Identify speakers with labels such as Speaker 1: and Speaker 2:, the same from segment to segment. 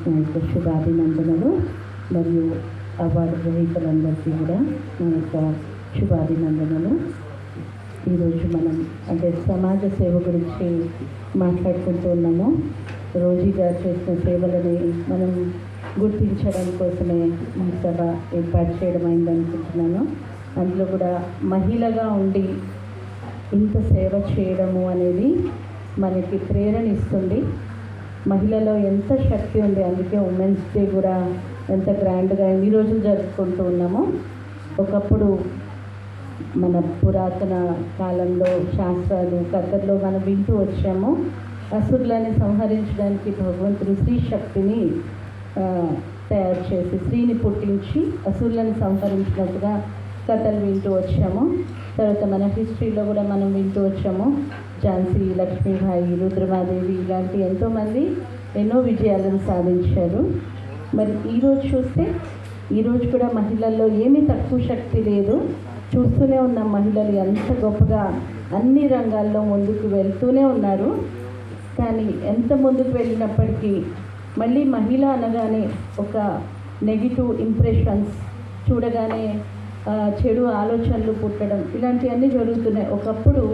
Speaker 1: నా యొక్క శుభాభినందనలు. మరియు అవార్డు గ్రహీతలందరికీ కూడా నా యొక్క శుభాభినందనలు. ఈరోజు మనం అంటే సమాజ సేవ గురించి మాట్లాడుకుంటూ ఉన్నాము. రోజీగా చేసిన సేవలని మనం గుర్తించడం కోసమే ఈ సభ ఏర్పాటు చేయడం అయిందనుకుంటున్నాను. అందులో కూడా మహిళగా ఉండి ఇంత సేవ చేయడము అనేది మనకి ప్రేరణ ఇస్తుంది. మహిళలో ఎంత శక్తి ఉంది. అందుకే ఉమెన్స్ డే కూడా ఎంత గ్రాండ్గా ఎన్ని రోజులు జరుపుకుంటూ ఉన్నాము. ఒకప్పుడు మన పురాతన కాలంలో శాస్త్రాలు కథల్లో మనం వింటూ వచ్చాము. అసురులని సంహరించడానికి భగవంతుడు స్త్రీ శక్తిని తయారు చేసి స్త్రీని పుట్టించి అసురులను సంహరించినట్టుగా కథలు వింటూ వచ్చాము. తర్వాత మన హిస్టరీలో కూడా మనం వింటూ వచ్చాము. ఝాన్సీ లక్ష్మీబాయి, రుద్రమాదేవి ఇలాంటి ఎంతోమంది ఎన్నో విజయాలను సాధించారు. మరి ఈరోజు చూస్తే ఈరోజు కూడా మహిళల్లో ఏమీ తక్కువ శక్తి లేదు. చూస్తూనే ఉన్న మహిళలు ఎంత గొప్పగా అన్ని రంగాల్లో ముందుకు వెళ్తూనే ఉన్నారు. కానీ ఎంత ముందుకు వెళ్ళినప్పటికీ మళ్ళీ మహిళ అనగానే ఒక నెగిటివ్ ఇంప్రెషన్స్ చూడగానే చెడు ఆలోచనలు పుట్టడం ఇలాంటివన్నీ జరుగుతున్నాయి. ఒకప్పుడు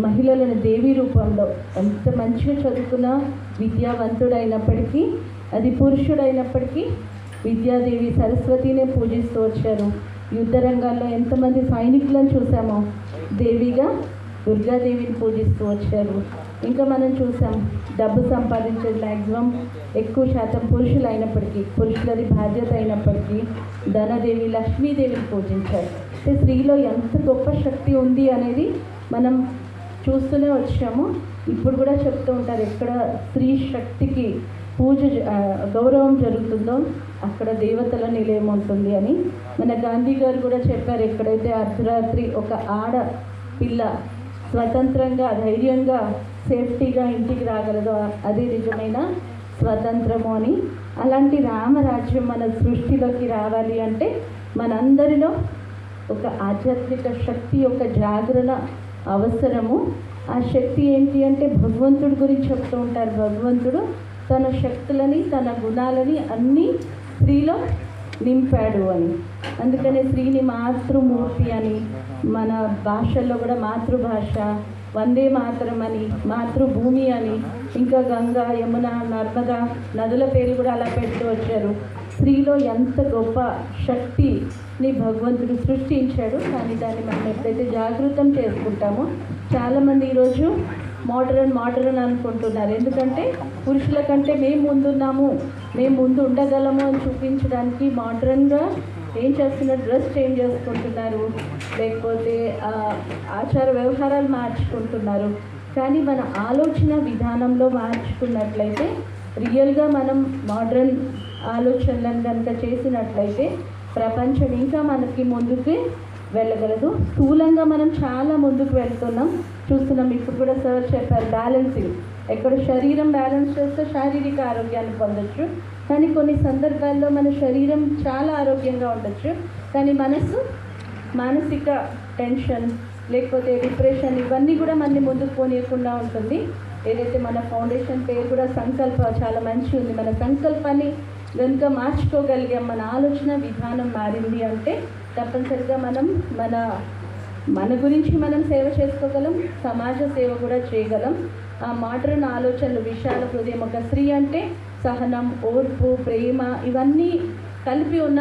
Speaker 1: మహిళలను దేవి రూపంలో ఎంత మంచిగా చదువుకున్న విద్యావంతుడైనప్పటికీ అది పురుషుడైనప్పటికీ విద్యాదేవి సరస్వతినే పూజిస్తూ వచ్చారు. యుద్ధ రంగాల్లో ఎంతమంది సైనికులను చూసామో దేవిగా దుర్గాదేవిని పూజిస్తూ వచ్చారు. ఇంకా మనం చూసాం డబ్బు సంపాదించేది మ్యాక్సిమం ఎక్కువ శాతం పురుషులు అయినప్పటికీ పురుషులది బాధ్యత అయినప్పటికీ ధనదేవి లక్ష్మీదేవిని పూజించారు. అంటే స్త్రీలో ఎంత గొప్ప శక్తి ఉంది అనేది మనం చూస్తూనే వచ్చాము. ఇప్పుడు కూడా చెప్తూ ఉంటారు, ఎక్కడ స్త్రీ శక్తికి పూజ గౌరవం జరుగుతుందో అక్కడ దేవతల నిలయం ఉంటుంది అని. మన గాంధీ గారు కూడా చెప్పారు, ఎక్కడైతే అర్ధరాత్రి ఒక ఆడ పిల్ల స్వతంత్రంగా ధైర్యంగా సేఫ్టీగా ఇంటికి రాగలదో అదే నిజమైన స్వతంత్రము అని. అలాంటి రామరాజ్యం మన సృష్టిలోకి రావాలి అంటే మనందరిలో ఒక ఆధ్యాత్మిక శక్తి యొక్క జాగరణ అవసరము. ఆ శక్తి ఏంటి అంటే భగవంతుడి గురించి చెప్తూ ఉంటారు. భగవంతుడు తన శక్తులని తన గుణాలని అన్నీ స్త్రీలో నింపాడు అని. అందుకనే స్త్రీని మాతృమూర్తి అని, మన భాషల్లో కూడా మాతృభాష, వందే మాతరం అని, మాతృభూమి అని, ఇంకా గంగా, యమున, నర్మద నదుల పేరు కూడా అలా పెడుతూ వచ్చారు. స్త్రీలో ఎంత గొప్ప శక్తిని భగవంతుడు సృష్టించాడు. కానీ దాన్ని మనం ఎప్పుడైతే జాగృతం చేసుకుంటామో చాలామంది ఈరోజు మోడర్న్ అనుకుంటున్నారు. ఎందుకంటే పురుషుల కంటే మేము ముందున్నాము, మేము ముందు ఉండగలము అని చూపించడానికి మోడర్న్గా ఏం చేస్తున్నారు, డ్రెస్ చేంజ్ చేసుకుంటున్నారు, లేకపోతే ఆచార వ్యవహారాలు మార్చుకుంటున్నారు. కానీ మన ఆలోచన విధానంలో మార్చుకున్నట్లయితే రియల్గా మనం మోడర్న్ ఆలోచనలను కనుక చేసినట్లయితే ప్రపంచం ఇంకా మనకి ముందుకు వెళ్ళగలదు. స్థూలంగా మనం చాలా ముందుకు వెళ్తున్నాం, చూస్తున్నాం. ఇప్పుడు కూడా సార్ చెప్పారు బ్యాలెన్సింగ్. ఎక్కడ శరీరం బ్యాలెన్స్ చేస్తే శారీరక ఆరోగ్యాన్ని పొందొచ్చు. కానీ కొన్ని సందర్భాల్లో మన శరీరం చాలా ఆరోగ్యంగా ఉండొచ్చు, కానీ మానసిక టెన్షన్ లేకపోతే డిప్రెషన్ ఇవన్నీ కూడా మనని ముందుకు పోనీయకుండా ఉంటుంది. ఏదైతే మన ఫౌండేషన్ పేరు కూడా సంకల్ప చాలా మంచి ఉంది. మన సంకల్పాన్ని కనుక మార్చుకోగలిగాం, మన ఆలోచన విధానం మారింది అంటే తప్పనిసరిగా మనం మన గురించి మనం సేవ చేసుకోగలం, సమాజ సేవ కూడా చేయగలం. ఆ మోడర్న్ ఆలోచనలు, విశాల హృదయం, ఒక స్త్రీ అంటే సహనం, ఓర్పు, ప్రేమ ఇవన్నీ కలిపి ఉన్న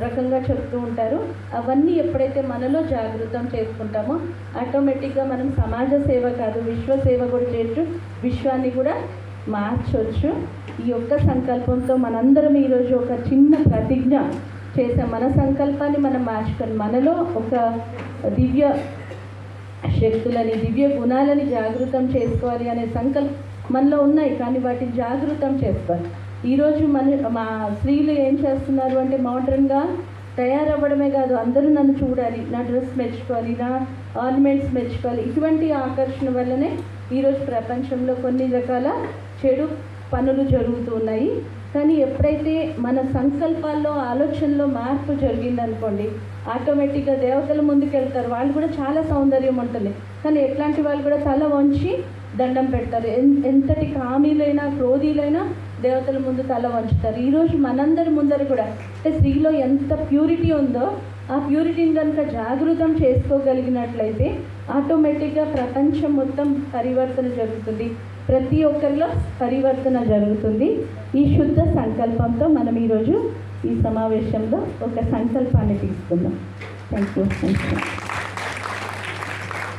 Speaker 1: రకంగా చెప్తూ ఉంటారు. అవన్నీ ఎప్పుడైతే మనలో జాగృతం చేసుకుంటామో ఆటోమేటిక్గా మనం సమాజ సేవ కాదు విశ్వ సేవ కూడా చేయొచ్చు, విశ్వాన్ని కూడా మార్చవచ్చు. ఈ యొక్క సంకల్పంతో మనందరం ఈరోజు ఒక చిన్న ప్రతిజ్ఞ చేసాం. మన సంకల్పాన్ని మనం మార్చుకొని మనలో ఒక దివ్య శక్తులని, దివ్య గుణాలని జాగృతం చేసుకోవాలి అనే సంకల్పం మనలో ఉన్నాయి. కానీ వాటిని జాగృతం చేసుకోవాలి. ఈరోజు మా స్త్రీలు ఏం చేస్తున్నారు అంటే మోడర్న్గా తయారవ్వడమే కాదు, అందరూ నన్ను చూడాలి, నా డ్రెస్ మెచ్చుకోవాలి, నా ఆర్నమెంట్స్ మెచ్చుకోవాలి. ఇటువంటి ఆకర్షణ వల్లనే ఈరోజు ప్రపంచంలో కొన్ని రకాల చెడు పనులు జరుగుతూ ఉన్నాయి. కానీ ఎప్పుడైతే మన సంకల్పాల్లో ఆలోచనలో మార్పు జరిగిందనుకోండి, ఆటోమేటిక్గా దేవతల ముందుకు వెళ్తారు. వాళ్ళు కూడా చాలా సౌందర్యం ఉంటుంది, కానీ ఎట్లాంటి వాళ్ళు కూడా తల వంచి దండం పెడతారు. ఎంతటి కామీలైనా క్రోధీలైనా దేవతల ముందు తల వంచుతారు. ఈరోజు మనందరి ముందర కూడా అంటే స్త్రీలో ఎంత ప్యూరిటీ ఉందో ఆ ప్యూరిటీని కనుక జాగృతం చేసుకోగలిగినట్లయితే ఆటోమేటిక్గా ప్రపంచం మొత్తం పరివర్తన జరుగుతుంది, ప్రతి ఒక్కరిలో పరివర్తన జరుగుతుంది. ఈ శుద్ధ సంకల్పంతో మనం ఈరోజు ఈ సమావేశంలో ఒక సంకల్పాన్ని తీసుకుందాం. Thank you.